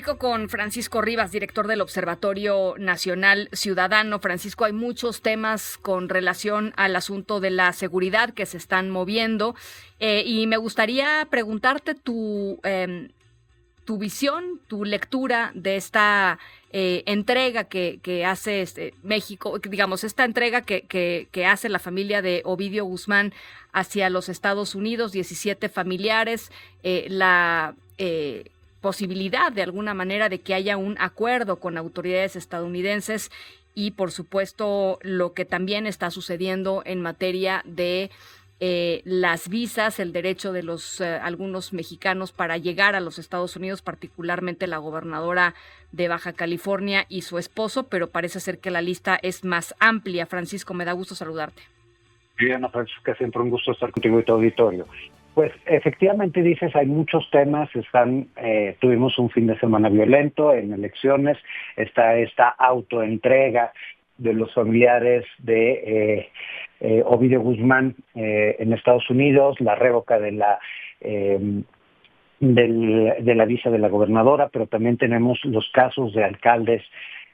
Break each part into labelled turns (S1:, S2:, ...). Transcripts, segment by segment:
S1: comunico con Francisco Rivas, director del Observatorio Nacional Ciudadano. Francisco, hay muchos temas con relación al asunto de la seguridad que se están moviendo y me gustaría preguntarte tu visión, tu lectura de esta entrega que hace México, digamos, esta entrega que hace la familia de Ovidio Guzmán hacia los Estados Unidos, 17 familiares, la posibilidad de alguna manera de que haya un acuerdo con autoridades estadounidenses y, por supuesto, lo que también está sucediendo en materia de las visas, el derecho de algunos mexicanos para llegar a los Estados Unidos, particularmente la gobernadora de Baja California y su esposo, pero parece ser que la lista es más amplia. Francisco, me da gusto saludarte.
S2: Bien, Francisca, siempre un gusto estar contigo y tu auditorio. Pues efectivamente dices, hay muchos temas, tuvimos un fin de semana violento en elecciones, está esta autoentrega de los familiares de Ovidio Guzmán en Estados Unidos, la révoca de la visa de la gobernadora, pero también tenemos los casos de alcaldes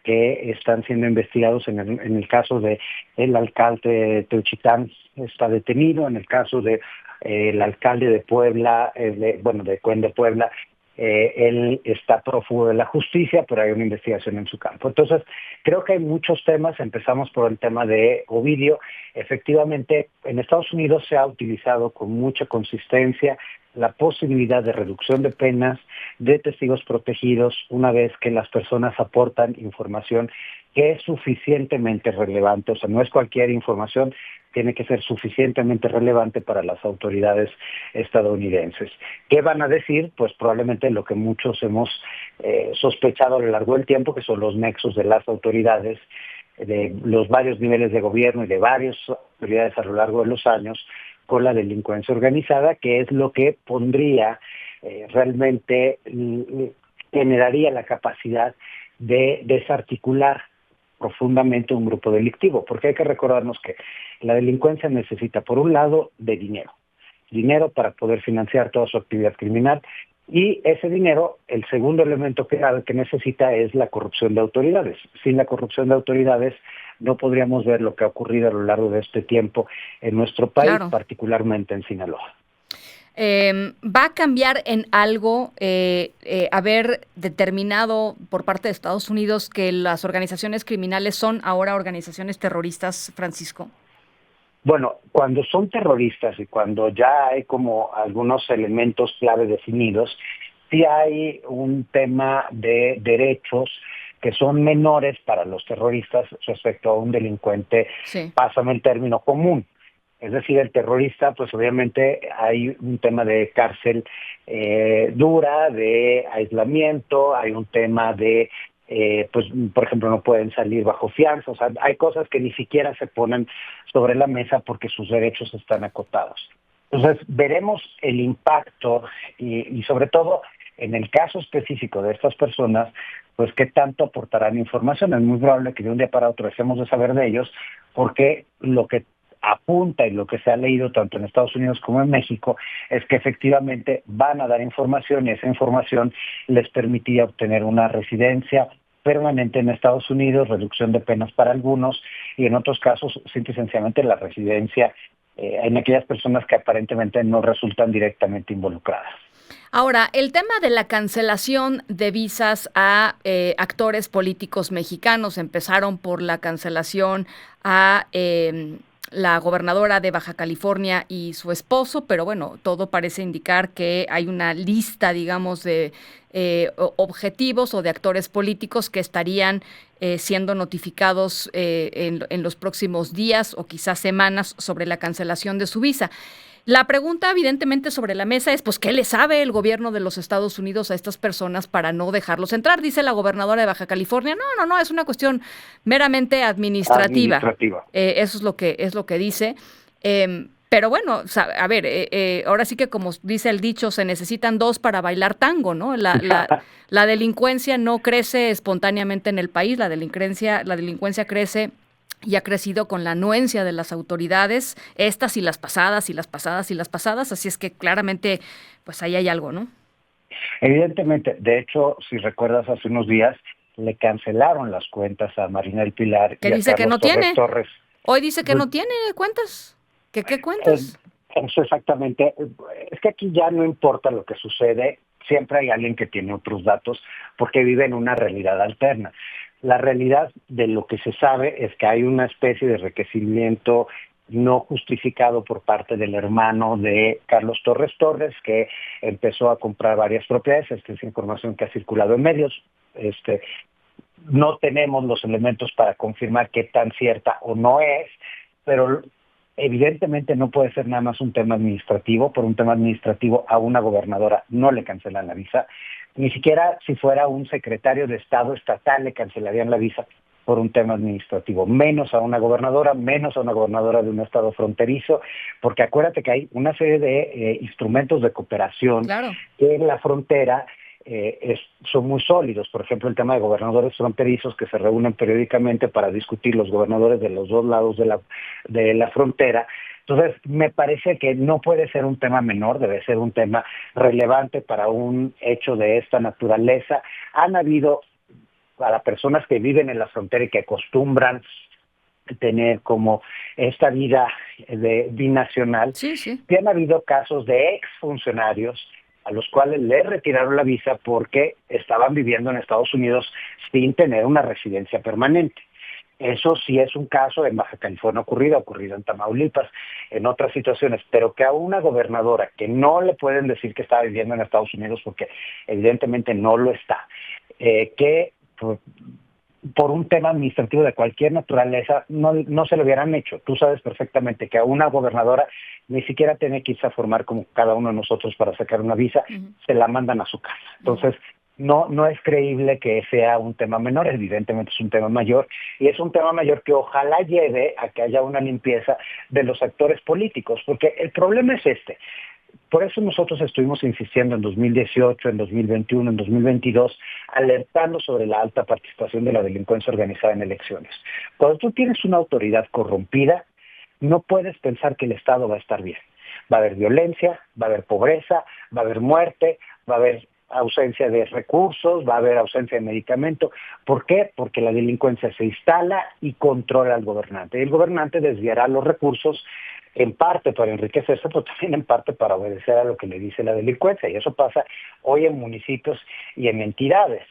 S2: que están siendo investigados. En el caso de el alcalde de Teochitán está detenido, en el caso de el alcalde de Puebla, de Cuen de Puebla, él está prófugo de la justicia, pero hay una investigación en su campo. Entonces, creo que hay muchos temas. Empezamos por el tema de Ovidio. Efectivamente, en Estados Unidos se ha utilizado con mucha consistencia la posibilidad de reducción de penas, de testigos protegidos, una vez que las personas aportan información que es suficientemente relevante. O sea, no es cualquier información, tiene que ser suficientemente relevante para las autoridades estadounidenses. ¿Qué van a decir? Pues probablemente lo que muchos hemos sospechado a lo largo del tiempo, que son los nexos de las autoridades, de los varios niveles de gobierno y de varias autoridades a lo largo de los años, con la delincuencia organizada, que es lo que pondría realmente, generaría la capacidad de desarticular profundamente un grupo delictivo, porque hay que recordarnos que la delincuencia necesita, por un lado, de dinero para poder financiar toda su actividad criminal, y ese dinero, el segundo elemento que necesita es la corrupción de autoridades. Sin la corrupción de autoridades no podríamos ver lo que ha ocurrido a lo largo de este tiempo en nuestro país,
S1: Claro.
S2: particularmente en Sinaloa.
S1: ¿Va a cambiar en algo haber determinado por parte de Estados Unidos que las organizaciones criminales son ahora organizaciones terroristas, Francisco?
S2: Bueno, cuando son terroristas y cuando ya hay como algunos elementos clave definidos, sí hay un tema de derechos que son menores para los terroristas respecto a un delincuente,
S1: Sí.
S2: pásame el término, común. Es decir, el terrorista, pues obviamente hay un tema de cárcel dura, de aislamiento, hay un tema de, pues por ejemplo, no pueden salir bajo fianza. O sea, hay cosas que ni siquiera se ponen sobre la mesa porque sus derechos están acotados. Entonces, veremos el impacto y sobre todo, en el caso específico de estas personas, pues qué tanto aportarán información. Es muy probable que de un día para otro dejemos de saber de ellos, porque lo que apunta y lo que se ha leído tanto en Estados Unidos como en México es que efectivamente van a dar información, y esa información les permitía obtener una residencia permanente en Estados Unidos, reducción de penas para algunos, y en otros casos, simple y sencillamente, la residencia en aquellas personas que aparentemente no resultan directamente involucradas.
S1: Ahora, el tema de la cancelación de visas a actores políticos mexicanos, empezaron por la cancelación a la gobernadora de Baja California y su esposo, pero bueno, todo parece indicar que hay una lista, digamos, de objetivos o de actores políticos que estarían siendo notificados en los próximos días o quizás semanas sobre la cancelación de su visa. La pregunta, evidentemente, sobre la mesa es, pues, ¿qué le sabe el gobierno de los Estados Unidos a estas personas para no dejarlos entrar? Dice la gobernadora de Baja California, no, es una cuestión meramente administrativa. Eso es lo que dice. Pero bueno, a ver, ahora sí que como dice el dicho, se necesitan dos para bailar tango, ¿no? La delincuencia no crece espontáneamente en el país, la delincuencia crece y ha crecido con la anuencia de las autoridades, estas y las pasadas, y las pasadas, y las pasadas, así es que claramente, pues ahí hay algo, ¿no?
S2: Evidentemente, de hecho, si recuerdas, hace unos días le cancelaron las cuentas a Marina del Pilar
S1: Que
S2: y a
S1: dice que
S2: Carlos
S1: no
S2: Torres
S1: tiene.
S2: Torres.
S1: Hoy dice que
S2: Pues,
S1: no tiene cuentas. ¿Qué
S2: eh,
S1: cuentas?
S2: eso exactamente. Es que aquí ya no importa lo que sucede, siempre hay alguien que tiene otros datos porque vive en una realidad alterna. La realidad de lo que se sabe es que hay una especie de enriquecimiento no justificado por parte del hermano de Carlos Torres Torres, que empezó a comprar varias propiedades. Esta es información que ha circulado en medios. Este, no tenemos los elementos para confirmar qué tan cierta o no es, pero evidentemente no puede ser nada más un tema administrativo. Por un tema administrativo a una gobernadora no le cancelan la visa, ni siquiera si fuera un secretario de Estado estatal le cancelarían la visa por un tema administrativo, menos a una gobernadora, menos a una gobernadora de un estado fronterizo, porque acuérdate que hay una serie de instrumentos de cooperación
S1: Claro.
S2: que en la frontera son muy sólidos. Por ejemplo, el tema de gobernadores fronterizos que se reúnen periódicamente para discutir los gobernadores de los dos lados de la frontera. Entonces, me parece que no puede ser un tema menor, debe ser un tema relevante para un hecho de esta naturaleza. Han habido, para personas que viven en la frontera y que acostumbran tener como esta vida de binacional,
S1: Sí, sí.
S2: que han habido casos de exfuncionarios a los cuales le retiraron la visa porque estaban viviendo en Estados Unidos sin tener una residencia permanente. Eso sí es un caso en Baja California ha ocurrido en Tamaulipas, en otras situaciones, pero que a una gobernadora que no le pueden decir que está viviendo en Estados Unidos porque evidentemente no lo está, que por un tema administrativo de cualquier naturaleza no se lo hubieran hecho. Tú sabes perfectamente que a una gobernadora ni siquiera tiene que irse a formar como cada uno de nosotros para sacar una visa, se la mandan a su casa. Entonces, no es creíble que sea un tema menor, evidentemente es un tema mayor, y es un tema mayor que ojalá lleve a que haya una limpieza de los actores políticos, porque el problema es este. Por eso nosotros estuvimos insistiendo en 2018, en 2021, en 2022, alertando sobre la alta participación de la delincuencia organizada en elecciones. Cuando tú tienes una autoridad corrompida, no puedes pensar que el Estado va a estar bien. Va a haber violencia, va a haber pobreza, va a haber muerte, va a haber ausencia de recursos, va a haber ausencia de medicamento. ¿Por qué? Porque la delincuencia se instala y controla al gobernante. Y el gobernante desviará los recursos en parte para enriquecerse, pero también en parte para obedecer a lo que le dice la delincuencia. Y eso pasa hoy en municipios y en entidades.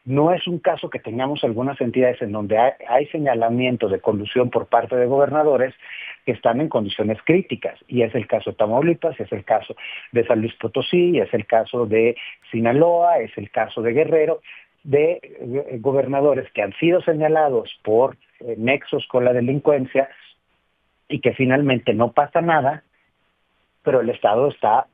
S2: No es un caso que tengamos algunas entidades en donde hay señalamiento de colusión por parte de gobernadores que están en condiciones críticas. Y es el caso de Tamaulipas, es el caso de San Luis Potosí, es el caso de Sinaloa, es el caso de Guerrero, de gobernadores que han sido señalados por nexos con la delincuencia y que finalmente no pasa nada, pero el Estado está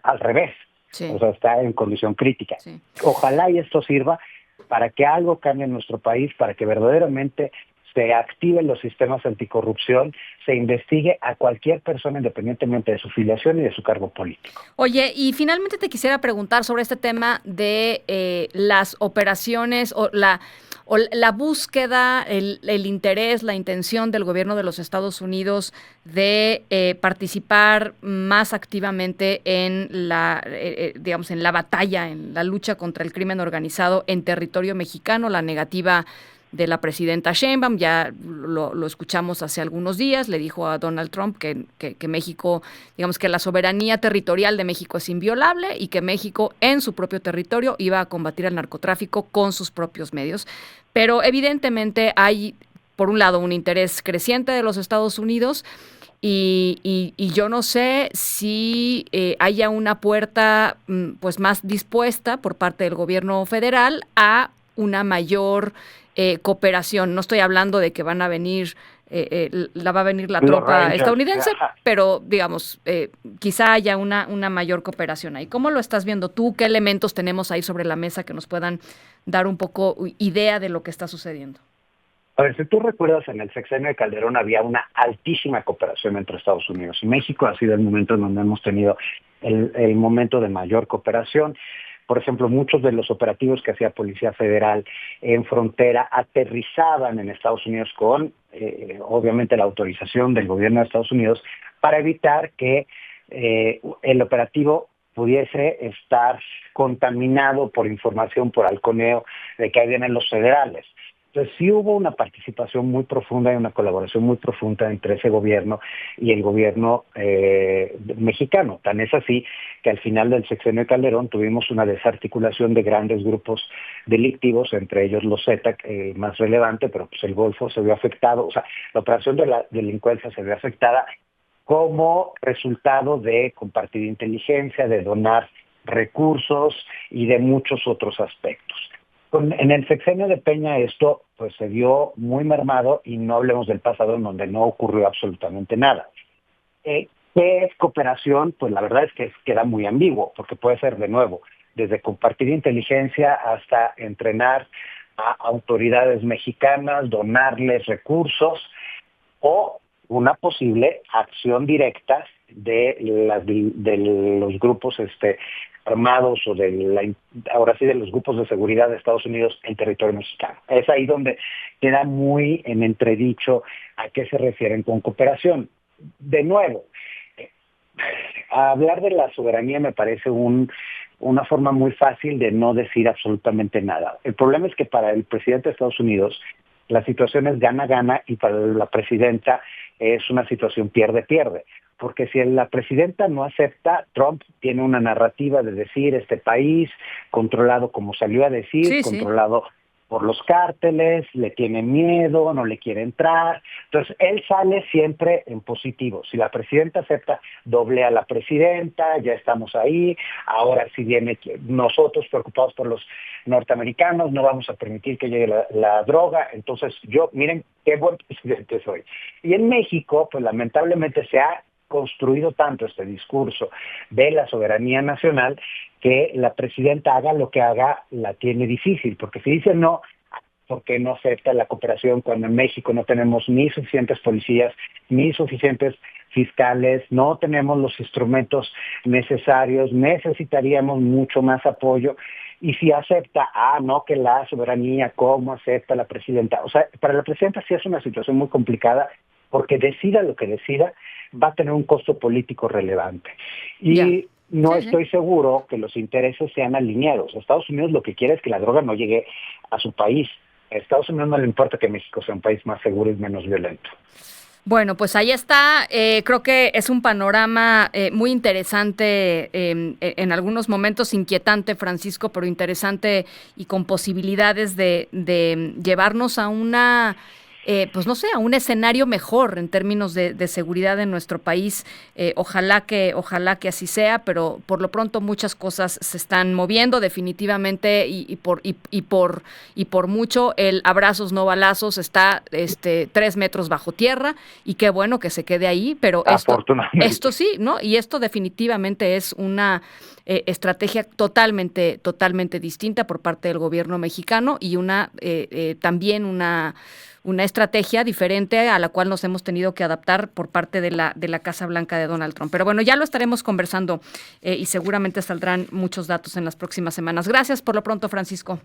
S2: al revés, o
S1: Sí,
S2: sea, está en condición crítica.
S1: sí.
S2: Ojalá y esto sirva para que algo cambie en nuestro país, para que verdaderamente se activen los sistemas anticorrupción, se investigue a cualquier persona independientemente de su filiación y de su cargo político.
S1: Oye, y finalmente te quisiera preguntar sobre este tema de las operaciones o la búsqueda, el interés, la intención del gobierno de los Estados Unidos de participar más activamente en digamos, en la batalla, en la lucha contra el crimen organizado en territorio mexicano, la negativa de la presidenta Sheinbaum. Ya lo escuchamos hace algunos días, le dijo a Donald Trump que México, digamos que la soberanía territorial de México es inviolable y que México en su propio territorio iba a combatir el narcotráfico con sus propios medios. Pero evidentemente hay, por un lado, un interés creciente de los Estados Unidos y yo no sé si haya una puerta pues más dispuesta por parte del gobierno federal a una mayor cooperación. No estoy hablando de que van a venir, va a venir la
S2: Los
S1: tropa
S2: Rangers,
S1: estadounidense,
S2: ajá.
S1: pero digamos, quizá haya una mayor cooperación ahí. ¿Cómo lo estás viendo tú? ¿Qué elementos tenemos ahí sobre la mesa que nos puedan dar un poco idea de lo que está sucediendo?
S2: A ver, si tú recuerdas, en el sexenio de Calderón había una altísima cooperación entre Estados Unidos y México. Ha sido el momento en donde hemos tenido el momento de mayor cooperación. Por ejemplo, muchos de los operativos que hacía Policía Federal en frontera aterrizaban en Estados Unidos con, obviamente, la autorización del gobierno de Estados Unidos para evitar que el operativo pudiese estar contaminado por información, por halconeo de que ahí vienen los federales. Entonces sí hubo una participación muy profunda y una colaboración muy profunda entre ese gobierno y el gobierno mexicano. Tan es así que al final del sexenio de Calderón tuvimos una desarticulación de grandes grupos delictivos, entre ellos los Zetas, más relevante, pero pues el Golfo se vio afectado, o sea, la operación de la delincuencia se vio afectada como resultado de compartir inteligencia, de donar recursos y de muchos otros aspectos. En el sexenio de Peña esto pues se vio muy mermado y no hablemos del pasado en donde no ocurrió absolutamente nada. ¿Qué es cooperación? Pues la verdad es que queda muy ambiguo, porque puede ser de nuevo, desde compartir inteligencia hasta entrenar a autoridades mexicanas, donarles recursos o una posible acción directa de los grupos armados o ahora sí de los grupos de seguridad de Estados Unidos en territorio mexicano. Es ahí donde queda muy en entredicho a qué se refieren con cooperación. De nuevo, hablar de la soberanía me parece una forma muy fácil de no decir absolutamente nada. El problema es que para el presidente de Estados Unidos la situación es gana-gana y para la presidenta es una situación pierde-pierde. Porque si la presidenta no acepta, Trump tiene una narrativa de decir este país controlado, como salió a decir, controlado por los cárteles, le tiene miedo, no le quiere entrar. Entonces, él sale siempre en positivo. Si la presidenta acepta, doblea a la presidenta, ya estamos ahí. Ahora si viene nosotros preocupados por los norteamericanos, no vamos a permitir que llegue la droga. Entonces, miren qué buen presidente soy. Y en México, pues lamentablemente se ha construido tanto este discurso de la soberanía nacional que la presidenta haga lo que haga la tiene difícil, porque si dice no, ¿por qué no acepta la cooperación cuando en México no tenemos ni suficientes policías, ni suficientes fiscales, no tenemos los instrumentos necesarios, necesitaríamos mucho más apoyo? Y si acepta, no, que la soberanía, ¿cómo acepta la presidenta? O sea, para la presidenta sí es una situación muy complicada, porque decida lo que decida, va a tener un costo político relevante. Y no estoy seguro que los intereses sean alineados. A Estados Unidos lo que quiere es que la droga no llegue a su país. A Estados Unidos no le importa que México sea un país más seguro y menos violento.
S1: Bueno, pues ahí está. Creo que es un panorama muy interesante, en algunos momentos inquietante, Francisco, pero interesante y con posibilidades de llevarnos a pues no sé, a un escenario mejor en términos de seguridad en nuestro país. Ojalá que así sea, pero por lo pronto muchas cosas se están moviendo definitivamente y por mucho el abrazos no balazos está 3 metros bajo tierra y qué bueno que se quede ahí, pero esto sí, ¿no? Y esto definitivamente es una estrategia totalmente distinta por parte del gobierno mexicano y también una estrategia diferente a la cual nos hemos tenido que adaptar por parte de la Casa Blanca de Donald Trump. Pero bueno, ya lo estaremos conversando y seguramente saldrán muchos datos en las próximas semanas. Gracias por lo pronto, Francisco.